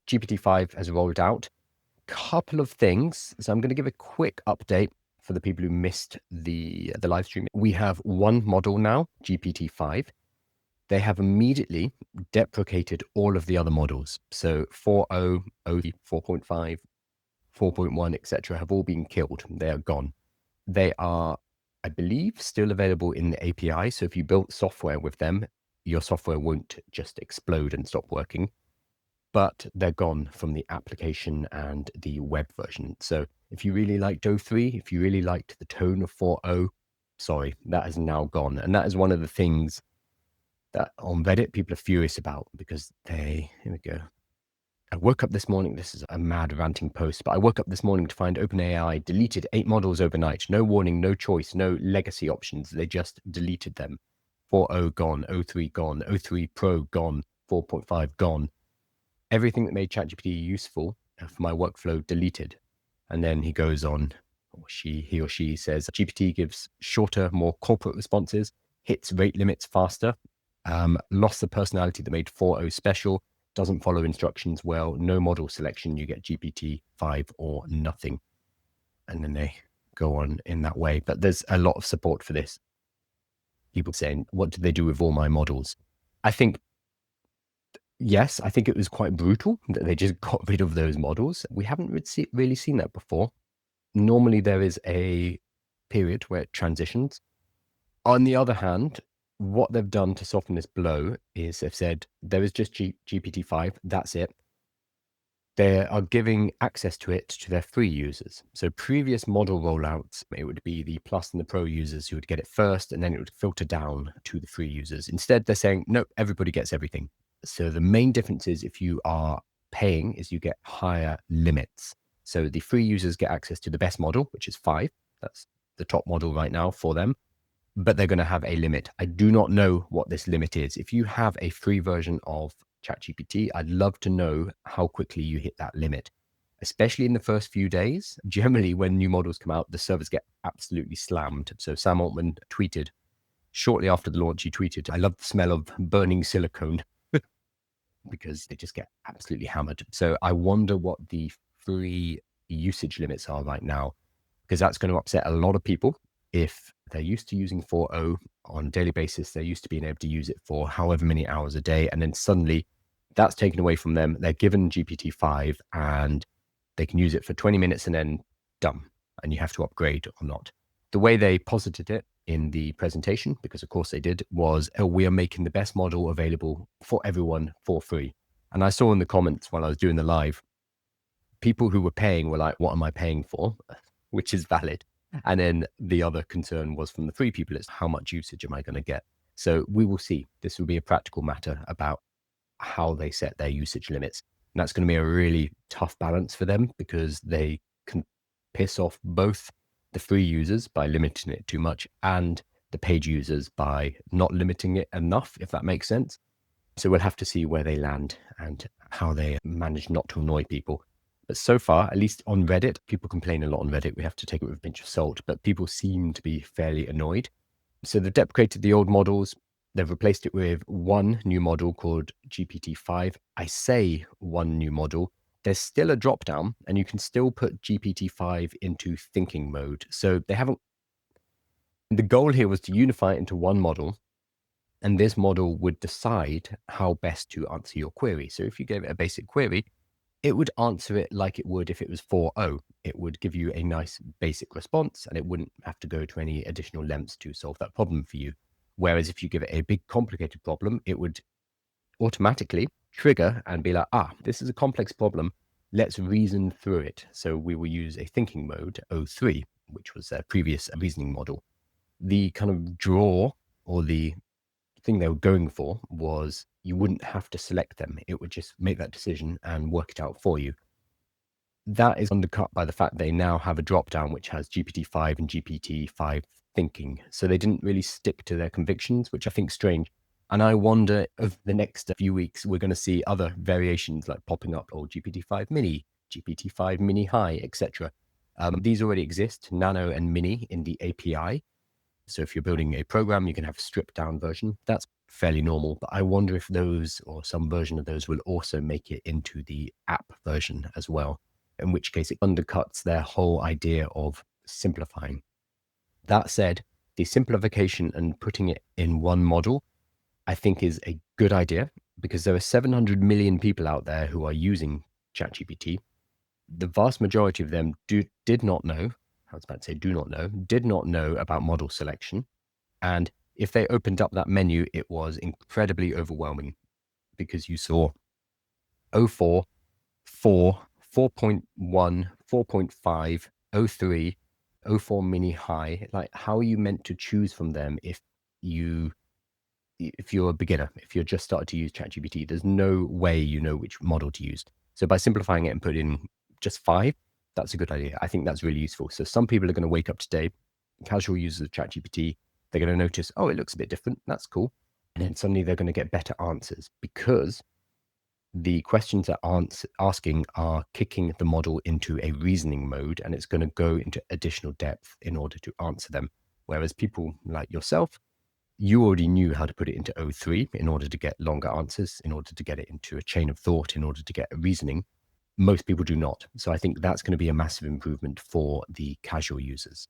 GPT-5 has rolled out. Couple of things. So I'm going to give a quick update for the people who missed the live stream. We have one model now, GPT-5. They have immediately deprecated all of the other models. So 4.0, 4.5, 4.1, etc. have all been killed. They are gone. They are, I believe, still available in the API. So if you built software with them, your software won't just explode and stop working, but they're gone from the application and the web version. So if you really liked O3, if you really liked the tone of 4.0, sorry, that is now gone. And that is one of the things that on Reddit people are furious about, because here we go. I woke up this morning, this is a mad ranting post, but I woke up this morning to find OpenAI deleted 8 models overnight. No warning, no choice, no legacy options. They just deleted them. 4.0 gone, O3 gone, O3 Pro gone, 4.5 gone. Everything that made ChatGPT useful for my workflow deleted. And then he goes on, or he or she says, GPT gives shorter, more corporate responses, hits rate limits faster, lost the personality that made 4.0 special, doesn't follow instructions well, no model selection, you get GPT-5 or nothing. And then they go on in that way. But there's a lot of support for this. People saying, what did they do with all my models? I think, yes, I think it was quite brutal that they just got rid of those models. We haven't really seen that before. Normally there is a period where it transitions. On the other hand, what they've done to soften this blow is they've said there is just GPT-5, that's it. They are giving access to it to their free users. So previous model rollouts, it would be the Plus and the Pro users who would get it first, and then it would filter down to the free users. Instead, they're saying, nope, everybody gets everything. So the main difference is if you are paying is you get higher limits. So the free users get access to the best model, which is 5. That's the top model right now for them. But they're going to have a limit. I do not know what this limit is. If you have a free version of ChatGPT, I'd love to know how quickly you hit that limit, especially in the first few days. Generally, when new models come out, the servers get absolutely slammed. So Sam Altman tweeted shortly after the launch, he tweeted, I love the smell of burning silicone because they just get absolutely hammered. So I wonder what the free usage limits are right now, because that's going to upset a lot of people. If they're used to using 4.0 on a daily basis, they're used to being able to use it for however many hours a day, and then suddenly that's taken away from them. They're given GPT-5 and they can use it for 20 minutes and then done, and you have to upgrade or not. The way they posited it in the presentation, because of course they did, was, oh, we are making the best model available for everyone for free. And I saw in the comments while I was doing the live, people who were paying were like, what am I paying for? Which is valid. And then the other concern was from the free people, it's how much usage am I going to get? So we will see. This will be a practical matter about how they set their usage limits. And that's going to be a really tough balance for them, because they can piss off both the free users by limiting it too much and the paid users by not limiting it enough, if that makes sense. So we'll have to see where they land and how they manage not to annoy people. But so far, at least on Reddit, people complain a lot on Reddit. We have to take it with a pinch of salt, but people seem to be fairly annoyed. So they've deprecated the old models. They've replaced it with one new model called GPT-5. I say one new model. There's still a drop down, and you can still put GPT-5 into thinking mode. So they haven't. The goal here was to unify it into one model, and this model would decide how best to answer your query. So if you gave it a basic query, it would answer it like it would if it was 4.0. It would give you a nice basic response, and it wouldn't have to go to any additional lengths to solve that problem for you. Whereas if you give it a big complicated problem, it would automatically trigger and be like, this is a complex problem. Let's reason through it. So we will use a thinking mode, O3, which was their previous reasoning model. The kind of draw, or the thing they were going for, was you wouldn't have to select them. It would just make that decision and work it out for you. That is undercut by the fact they now have a drop down which has GPT-5 and GPT-5 thinking. So they didn't really stick to their convictions, which I think is strange. And I wonder if the next few weeks we're going to see other variations like popping up, or GPT-5 mini, GPT-5 mini high, etc. These already exist, nano and mini, in the API. So if you're building a program, you can have a stripped down version. That's fairly normal. But I wonder if those or some version of those will also make it into the app version as well, in which case it undercuts their whole idea of simplifying. That said, the simplification and putting it in one model, I think is a good idea because there are 700 million people out there who are using ChatGPT. The vast majority of them did not know, I was about to say do not know, did not know about model selection. And if they opened up that menu, it was incredibly overwhelming because you saw oh 04, 4, 4.1, 4.5, oh 03, oh 04 mini high. Like, how are you meant to choose from them you if you're a beginner, if you're just started to use ChatGPT? There's no way you know which model to use. So by simplifying it and put in just 5, that's a good idea. I think that's really useful. So some people are going to wake up today, casual users of ChatGPT, they're going to notice, oh, it looks a bit different. That's cool. And then suddenly they're going to get better answers because the questions that asking are kicking the model into a reasoning mode, and it's going to go into additional depth in order to answer them. Whereas people like yourself, you already knew how to put it into O3 in order to get longer answers, in order to get it into a chain of thought, in order to get a reasoning. Most people do not. So I think that's going to be a massive improvement for the casual users.